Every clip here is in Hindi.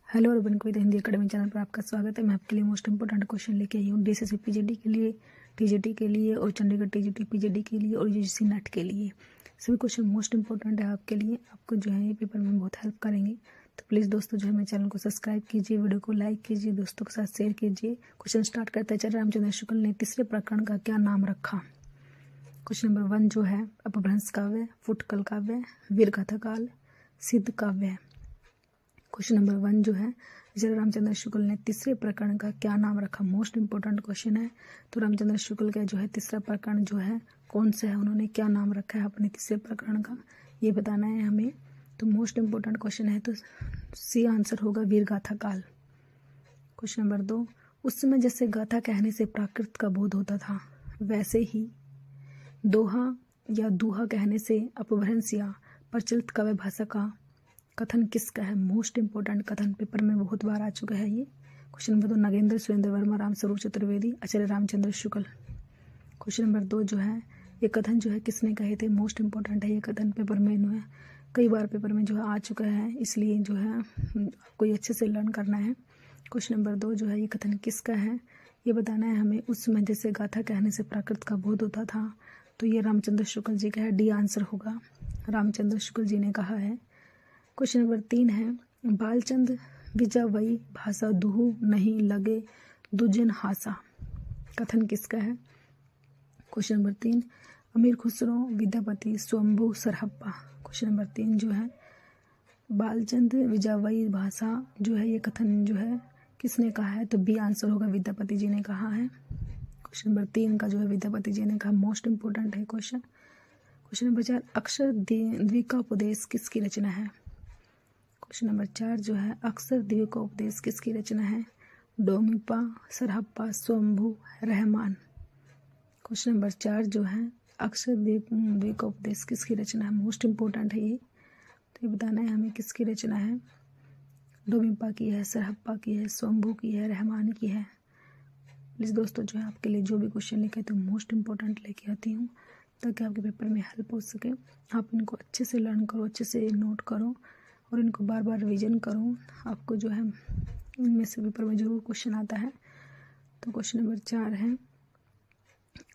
हेलो और विद हिंदी अकेडमी चैनल पर आपका स्वागत है। मैं आपके लिए मोस्ट इंपोर्टेंट क्वेश्चन लेके आई हूँ डीएसएससी पीजीडी के लिए, टीजीटी के लिए और चंडीगढ़ टीजीटी पीजीडी के लिए और यूजीसी नेट के लिए। सभी क्वेश्चन मोस्ट इंपोर्टेंट है आपके लिए, आपको जो है ये पेपर में बहुत हेल्प करेंगे। तो प्लीज़ दोस्तों जो है मेरे चैनल को सब्सक्राइब कीजिए, वीडियो को लाइक कीजिए, दोस्तों के साथ शेयर कीजिए। क्वेश्चन स्टार्ट करते हैं। आचार्य रामचंद्र शुक्ल ने तीसरे प्रकरण का क्या नाम रखा? क्वेश्चन नंबर 1 जो है अपभ्रंश काव्य, फुटकल काव्य, वीर गाथा काल, सिद्ध काव्य। क्वेश्चन नंबर 1 जो है आचार्य रामचंद्र शुक्ल ने तीसरे प्रकरण का क्या नाम रखा? मोस्ट इंपोर्टेंट क्वेश्चन है। तो रामचंद्र शुक्ल का जो है तीसरा प्रकरण जो है कौन सा है, उन्होंने क्या नाम रखा है अपने तीसरे प्रकरण का, ये बताना है हमें। तो मोस्ट इंपोर्टेंट क्वेश्चन है, तो सी आंसर होगा वीर गाथा काल। क्वेश्चन नंबर 2, उस समय जैसे गाथा कहने से प्राकृत का बोध होता था, वैसे ही दोहा या दूहा कहने से अपभ्रंश या प्रचलित काव्य भाषा का कथन किसका है? मोस्ट इंपोर्टेंट कथन, पेपर में बहुत बार आ चुका है ये। क्वेश्चन नंबर 2, नागेंद्र सुरेंद्र वर्मा, राम स्वरूप चतुर्वेदी, आचार्य रामचंद्र शुक्ल। क्वेश्चन नंबर 2 जो है ये कथन जो है किसने कहे थे? मोस्ट इंपोर्टेंट है ये कथन, पेपर में इन्होंने कई बार पेपर में जो है आ चुका है, इसलिए जो है आपको ये अच्छे से लर्न करना है। क्वेश्चन नंबर 2 जो है ये कथन किसका है, ये बताना है हमें। उस समय जैसे गाथा कहने से प्राकृत का बोध होता था, तो ये रामचंद्र शुक्ल जी का है, डी आंसर होगा, रामचंद्र शुक्ल जी ने कहा है। क्वेश्चन नंबर 3 है बालचंद विजावई भाषा दुहु नहीं लगे दुजन हासा, कथन किसका है? क्वेश्चन नंबर 3, अमीर खुसरो विद्यापति स्वयंभू सरहप्पा। क्वेश्चन नंबर 3 जो है बालचंद विजावई भाषा जो है ये कथन जो है किसने कहा है? तो बी आंसर होगा, विद्यापति जी ने कहा है। क्वेश्चन नंबर 3 का जो है विद्यापति जी ने कहा, मोस्ट इंपोर्टेंट है क्वेश्चन। क्वेश्चन नंबर 4, अक्षर द्विकोपदेश किसकी रचना है? क्वेश्चन नंबर 4 जो है अक्षर द्विकोपदेश किसकी रचना है? डोमिपा, सरहप्पा, स्वयंभू, रहमान। क्वेश्चन नंबर 4 जो है अक्षर द्विकोपदेश किसकी रचना है? मोस्ट इंपोर्टेंट है ये, तो ये बताना है हमें किसकी रचना है। डोमिपा की है, सरहप्पा की है, स्वयंभू की है, रहमान की है। प्लीज़ दोस्तों जो है आपके लिए जो भी क्वेश्चन लेके तो मोस्ट इंपॉर्टेंट लेके आती हूँ, ताकि आपके पेपर में हेल्प हो सके। आप इनको अच्छे से लर्न करो, अच्छे से नोट करो और इनको बार बार रिवीजन करो। आपको जो है इनमें से पेपर में जरूर क्वेश्चन आता है। तो क्वेश्चन नंबर 4 है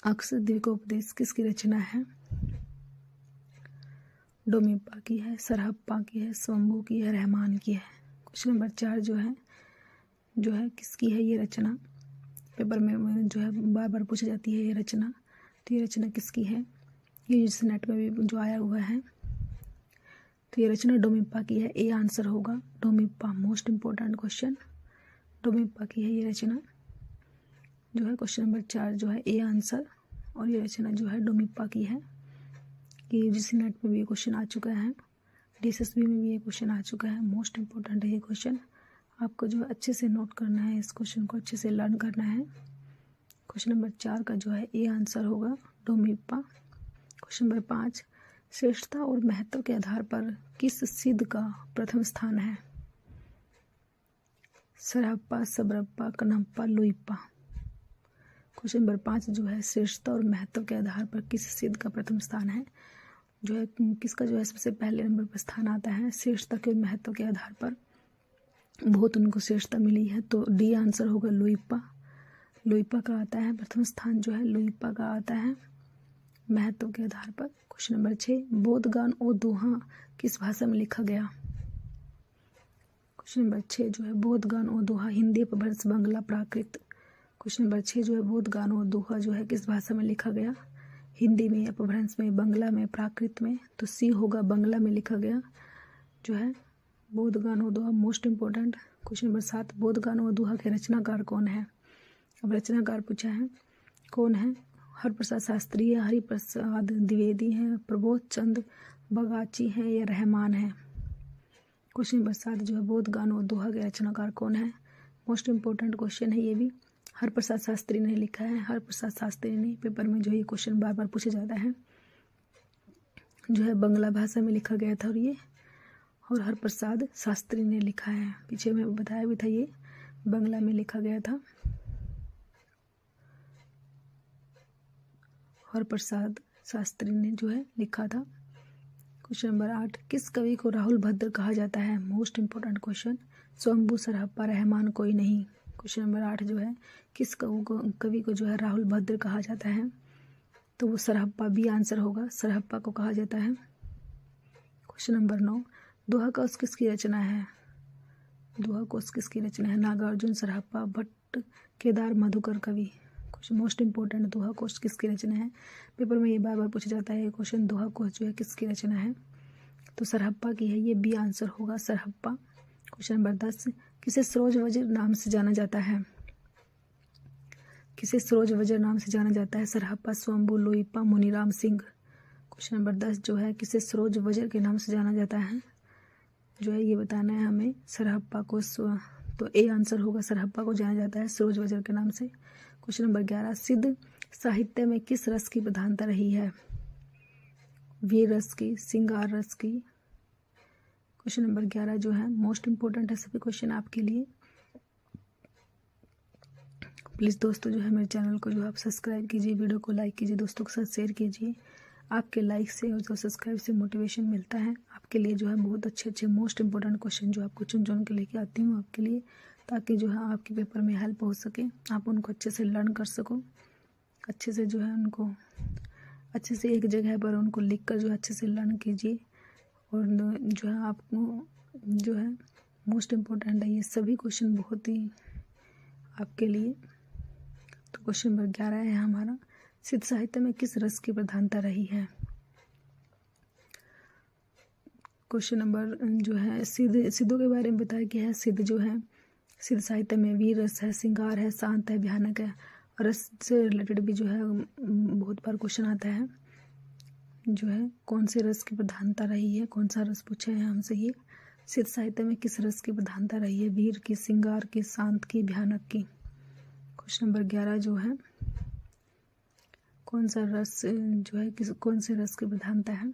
अक्षर द्विकोपदेश किसकी रचना है? डोमिपा की है, सरहप्पा की है, स्वयंभू की है, रहमान की है। क्वेश्चन नंबर 4 जो है किसकी है ये रचना? पेपर में जो है बार बार पूछी जाती है ये रचना, तो ये रचना किसकी है? ये जिस नेट में भी जो आया हुआ है, तो ये रचना डोमिपा की है, ए आंसर होगा, डोमिपा। मोस्ट इंपोर्टेंट क्वेश्चन, डोमिपा की है ये रचना जो है। क्वेश्चन नंबर 4 जो है ए आंसर, और ये रचना जो है डोमिपा की है। कि जिस नेट में भी ये क्वेश्चन आ चुका है, डीएसएसबी में भी ये क्वेश्चन आ चुका है। मोस्ट इंपोर्टेंट है ये क्वेश्चन, आपको जो है अच्छे से नोट करना है, इस क्वेश्चन को अच्छे से लर्न करना है। क्वेश्चन नंबर 4 का जो है ए आंसर होगा, डोमिपा। क्वेश्चन नंबर 5, श्रेष्ठता और महत्व के आधार पर किस सिद्ध का प्रथम स्थान है? सरहप्पा, सबरप्पा, कन्हप्पा, लुइप्पा। क्वेश्चन नंबर 5 जो है श्रेष्ठता और महत्व के आधार पर किस सिद्ध का प्रथम स्थान है, जो है किसका जो है सबसे पहले नंबर पर स्थान आता है? श्रेष्ठता के और महत्व के आधार पर बहुत उनको श्रेष्ठता मिली है, तो डी आंसर होगा, लुइप्पा। लुइप्पा का आता है प्रथम स्थान, जो है लुइप्पा का आता है महत्व के आधार पर। क्वेश्चन नंबर 6, बोधगान और दोहा किस भाषा में लिखा गया? क्वेश्चन नंबर 6 जो है बोधगान और दोहा हिंदी, अपभ्रंश, बांग्ला, प्राकृत। क्वेश्चन नंबर 6 जो है बोधगान और दोहा जो है किस भाषा में लिखा गया? हिंदी में, अपभ्रंश में, बांग्ला में, प्राकृत में। तो सी होगा, बांग्ला में लिखा गया जो है बोधगान और दोहा। मोस्ट इंपोर्टेंट क्वेश्चन नंबर 7, बोधगान और दोहा के रचनाकार कौन है? अब रचनाकार पूछा है, कौन है? हरप्रसाद शास्त्री है, हरिप्रसाद द्विवेदी है, प्रबोध चंद बगाची है, या रहमान है? क्वेश्चन नंबर 7 जो है बोधगान और दोहा के रचनाकार कौन है? मोस्ट इंपोर्टेंट क्वेश्चन है ये भी, हरप्रसाद शास्त्री ने लिखा है। हरप्रसाद शास्त्री ने, पेपर में जो ये क्वेश्चन बार बार पूछा जाता है, जो है बांग्ला भाषा में लिखा गया था, और हरप्रसाद शास्त्री ने लिखा है। पीछे में बताया भी था ये बांग्ला में लिखा गया था, हरप्रसाद शास्त्री ने जो है लिखा था। क्वेश्चन नंबर 8, किस कवि को राहुल भद्र कहा जाता है? Most important question. स्वयंभू, सरहप्पा, रहमान कोई नहीं। क्वेश्चन नंबर 8 जो है, किस कवि को जो है राहुल भद्र कहा जाता है? तो वो सरहप्पा, बी आंसर होगा, सरहप्पा को कहा जाता है। क्वेश्चन नंबर 9, दोहा कोश किसकी रचना है? दोहा कोश किसकी रचना है? नागार्जुन, सरहप्पा, भट्ट, केदार, मधुकर कवि। क्वेश्चन मोस्ट इंपॉर्टेंट, दोहा कोश किसकी रचना है? पेपर में ये बार बार पूछा जाता है क्वेश्चन, दोहा कोश जो है किसकी रचना है? तो सरहप्पा की है, ये बी आंसर होगा, सरहप्पा। क्वेश्चन नंबर 10, किसे सरोज वज्र नाम से जाना जाता है? किसे सरोज वज्र नाम से जाना जाता है? सरहप्पा, स्वयंभू, लोईपा, मुनीराम सिंह। क्वेश्चन नंबर 10 जो है, किसे सरोज वज्र के नाम से जाना जाता है? जो है ये बताना है हमें, सरहप्पा को। तो ए आंसर होगा, सरहप्पा को जाना जाता है सरोज वज्र के नाम से। क्वेश्चन नंबर 11, सिद्ध साहित्य में किस रस की प्रधानता रही है? वीर रस की, श्रृंगार रस की। क्वेश्चन नंबर 11 जो है मोस्ट इंपॉर्टेंट है सभी क्वेश्चन आपके लिए। प्लीज़ दोस्तों जो है मेरे चैनल को जो आप सब्सक्राइब कीजिए, वीडियो को लाइक कीजिए, दोस्तों के साथ शेयर कीजिए। आपके लाइक से और जो सब्सक्राइब से मोटिवेशन मिलता है आपके लिए। जो है बहुत अच्छे अच्छे मोस्ट इंपॉर्टेंट क्वेश्चन जो आपको चुन चुन के लेके आती हूँ आपके लिए, ताकि जो है आपके पेपर में हेल्प हो सके, आप उनको अच्छे से लर्न कर सको, अच्छे से जो है उनको अच्छे से एक जगह पर उनको लिख कर जो है अच्छे से लर्न कीजिए। और जो है आपको जो है मोस्ट इम्पोर्टेंट है ये सभी क्वेश्चन बहुत ही आपके लिए। तो क्वेश्चन नंबर 11 है हमारा, सिद्ध साहित्य में किस रस की प्रधानता रही है? क्वेश्चन नंबर जो है सिद्धों के बारे में बताया गया है। सिद्ध जो है, सिद्ध साहित्य में वीर रस है, श्रृंगार है, शांत है, भयानक है। रस से रिलेटेड भी जो है बहुत बार क्वेश्चन आता है, जो है कौन से रस की प्रधानता रही है, कौन सा रस पूछा है हमसे ये। सिद्ध साहित्य में किस रस की प्रधानता रही है? वीर की, श्रृंगार की, शांत की, भयानक की। क्वेश्चन नंबर 11 जो है, कौन सा रस जो है कौन से रस की प्रधानता है?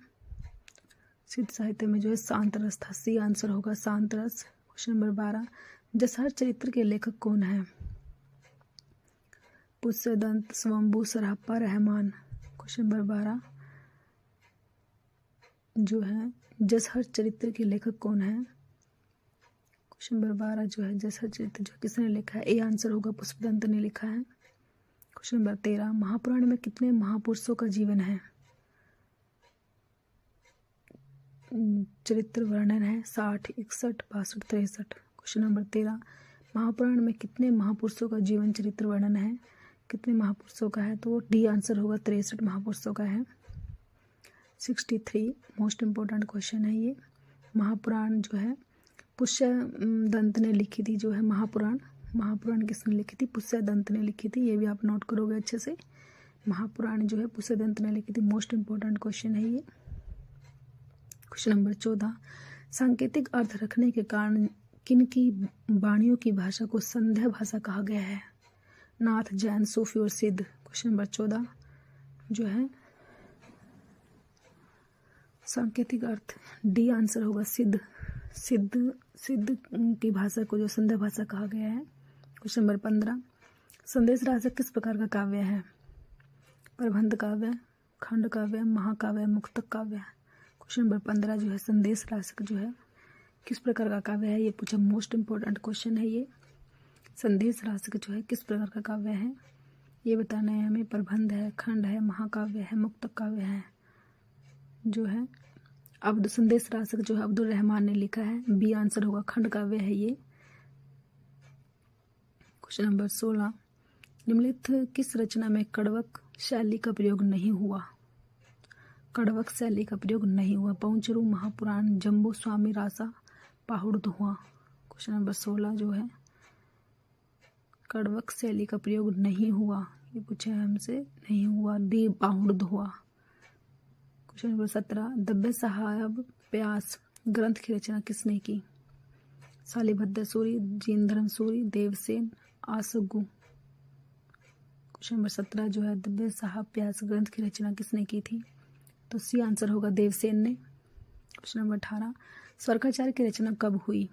सिद्ध साहित्य में जो है शांत रस था, सी आंसर होगा, शांत रस। क्वेश्चन नंबर 12, जसहर चरित्र के लेखक कौन है? पुष्यदंत, स्वयंभू, सरहप्पा, रहमान। क्वेश्चन नंबर 12 जो है, जसहर चरित्र के लेखक कौन है? क्वेश्चन नंबर 12 जो है, जसहर चरित्र जो किसने लिखा है? ए आंसर होगा, पुष्पदंत ने लिखा है। क्वेश्चन नंबर 13, महापुराण में कितने महापुरुषों का जीवन है? चरित्र वर्णन है 60, 61, 62, 63। क्वेश्चन नंबर 13, महापुराण में कितने महापुरुषों का जीवन चरित्र वर्णन है? कितने महापुरुषों का है? तो डी आंसर होगा, 63 महापुरुषों का है। 63 मोस्ट इम्पोर्टेंट क्वेश्चन है ये। महापुराण जो है पुष्यदंत ने लिखी थी, जो है महापुराण किसने लिखी थी? पुष्यदंत ने लिखी थी, ये भी आप नोट करोगे अच्छे से। महापुराण जो है पुष्यदंत ने लिखी थी, मोस्ट इम्पोर्टेंट क्वेश्चन है ये। क्वेश्चन नंबर 14, सांकेतिक अर्थ रखने के कारण किन की वाणियों की भाषा को संध्या भाषा कहा गया है? नाथ, जैन, सूफी और सिद्ध। क्वेश्चन नंबर 14 जो है, सांकेतिक अर्थ, डी आंसर होगा, सिद्ध की भाषा को जो संध्या भाषा कहा गया है। क्वेश्चन नंबर 15, संदेश रासक किस प्रकार का काव्य है? प्रबंध काव्य, खंड काव्य, महाकाव्य, मुक्तक काव्य। क्वेश्चन नंबर 15 जो है, संदेश रासक जो है किस प्रकार का काव्य है? ये पूछा, मोस्ट इम्पोर्टेंट क्वेश्चन है ये। संदेश रासक जो है किस प्रकार का काव्य है ये बताना है हमें। प्रबंध है, खंड है, महाकाव्य है, मुक्तक काव्य है। जो है संदेश रासक जो है अब्दुल रहमान ने लिखा है, बी आंसर होगा, खंड काव्य है ये। क्वेश्चन नंबर 16, निम्नलिखित किस रचना में कड़वक शैली का प्रयोग नहीं हुआ? कड़वक शैली का प्रयोग नहीं हुआ। पहुंचरू, महापुराण, जम्बू स्वामी रासा, पाहुड़ धुआं। क्वेश्चन नंबर 16 जो है, कड़वक शैली का प्रयोग नहीं हुआ, ये पूछा है हमसे, नहीं हुआ, डी पाहुड़ धुआं। क्वेश्चन नंबर 17, दब्बे साहब प्यास ग्रंथ की रचना किसने की? शालिभद्र सूरी, जीनधर्म सूरी, देवसेन, आसगु। क्वेश्चन नंबर 17 जो है, दब्बे साहब प्यास ग्रंथ की रचना किसने की थी? तो सी आंसर होगा, देवसेन ने। क्वेश्चन नंबर 18, स्वर्गाचार्य की रचना कब हुई?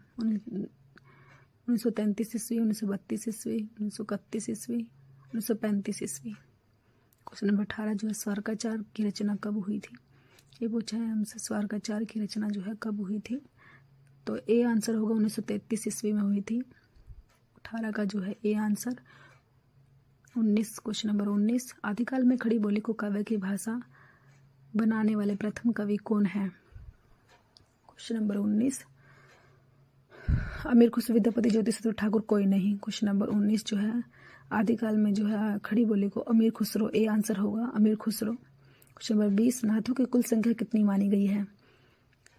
1933 ईस्वी, 1932 ईस्वी, 1931 ईस्वी, 1935 ईस्वी। क्वेश्चन नंबर 18 जो है, स्वर्गाचार्य की रचना कब हुई थी? ये पूछा है हमसे स्वार्गाचार की रचना जो है कब हुई थी, तो ए आंसर होगा 1933 ईस्वी में हुई थी। 18 का जो है ए आंसर। 19 क्वेश्चन नंबर 19, आदिकाल में खड़ी बोली को काव्य की भाषा बनाने वाले प्रथम कवि कौन है? क्वेश्चन नंबर 19, अमीर खुसरो, विद्यापति, ज्योतिष ठाकुर, कोई नहीं। क्वेश्चन नंबर 19 जो है आदिकाल में जो है खड़ी बोली को अमीर खुसरो, ए आंसर होगा अमीर खुसरो। क्वेश्चन नंबर 20, नाथों की कुल संख्या कितनी मानी गई है?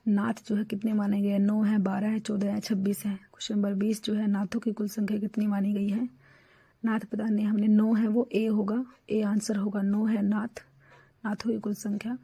नाथ जो है कितने माने गए हैं? 9 है, 12 है, 14 है, 26 है। क्वेश्चन नंबर 20 जो है नाथों की कुल संख्या कितनी मानी गई है? नाथ पता नहीं, हमने 9 है वो ए होगा, ए आंसर होगा 9 है नाथ, नाथों की कुल संख्या।